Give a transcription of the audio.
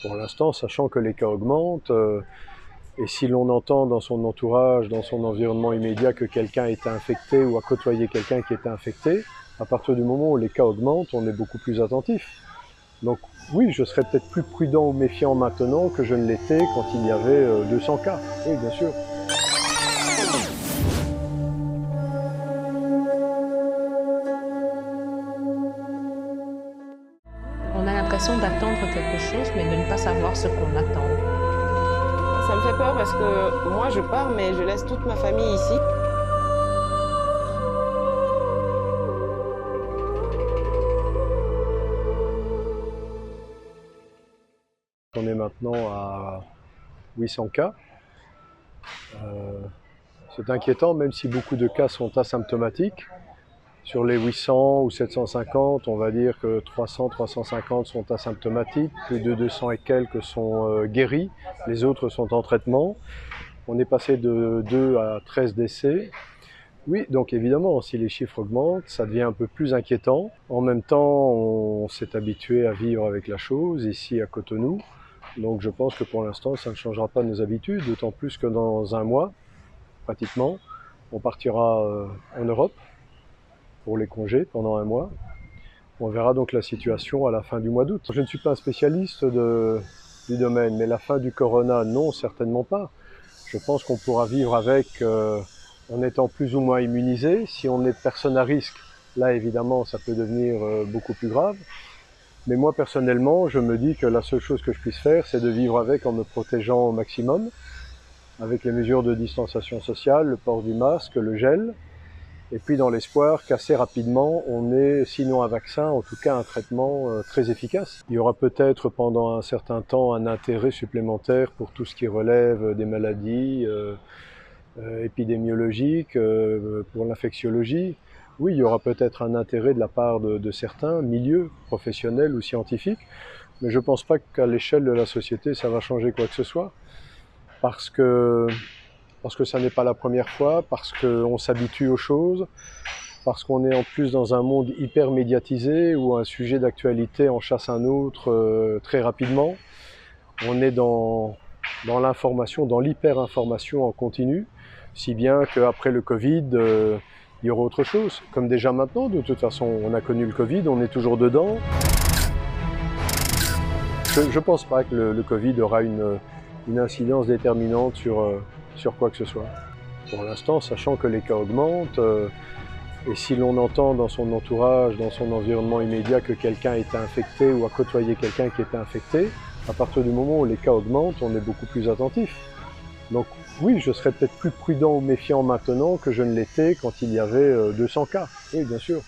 Pour l'instant, sachant que les cas augmentent, et si l'on entend dans son entourage, dans son environnement immédiat que quelqu'un est infecté ou a côtoyé quelqu'un qui est infecté, à partir du moment où les cas augmentent, on est beaucoup plus attentif. Donc oui, je serais peut-être plus prudent ou méfiant maintenant que je ne l'étais quand il y avait 200 cas. Oui, bien sûr. On a l'impression d'attendre quelque chose, mais de ne pas savoir ce qu'on attend. Ça me fait peur parce que moi je pars, mais je laisse toute ma famille ici. On est maintenant à 800 cas. C'est inquiétant, même si beaucoup de cas sont asymptomatiques. Sur les 800 ou 750, on va dire que 300, 350 sont asymptomatiques, plus de 200 et quelques sont guéris, les autres sont en traitement. On est passé de 2 à 13 décès. Oui, donc évidemment, si les chiffres augmentent, ça devient un peu plus inquiétant. En même temps, on s'est habitué à vivre avec la chose ici à Cotonou. Donc je pense que pour l'instant, ça ne changera pas nos habitudes, d'autant plus que dans un mois, pratiquement, on partira en Europe pour les congés pendant un mois. On verra donc la situation à la fin du mois d'août. Je ne suis pas un spécialiste du domaine, mais la fin du corona, non, certainement pas. Je pense qu'on pourra vivre avec en étant plus ou moins immunisé. Si on est personne à risque, là évidemment ça peut devenir beaucoup plus grave. Mais moi personnellement, je me dis que la seule chose que je puisse faire, c'est de vivre avec en me protégeant au maximum, avec les mesures de distanciation sociale, le port du masque, le gel, et puis dans l'espoir qu'assez rapidement, on ait, sinon un vaccin, en tout cas un traitement très efficace. Il y aura peut-être pendant un certain temps un intérêt supplémentaire pour tout ce qui relève des maladies épidémiologiques, pour l'infectiologie. Oui, il y aura peut-être un intérêt de la part de certains milieux professionnels ou scientifiques, mais je ne pense pas qu'à l'échelle de la société, ça va changer quoi que ce soit, parce que ça n'est pas la première fois, parce qu'on s'habitue aux choses, parce qu'on est en plus dans un monde hyper médiatisé où un sujet d'actualité en chasse un autre très rapidement. On est dans l'information, dans l'hyper-information en continu, si bien qu'après le Covid, il y aura autre chose. Comme déjà maintenant, de toute façon, on a connu le Covid, on est toujours dedans. Je ne pense pas que le Covid aura une incidence déterminante sur quoi que ce soit. Pour l'instant, sachant que les cas augmentent, et si l'on entend dans son entourage, dans son environnement immédiat que quelqu'un est infecté ou a côtoyé quelqu'un qui est infecté, à partir du moment où les cas augmentent, on est beaucoup plus attentif. Donc oui, je serais peut-être plus prudent ou méfiant maintenant que je ne l'étais quand il y avait 200 cas. Oui, bien sûr.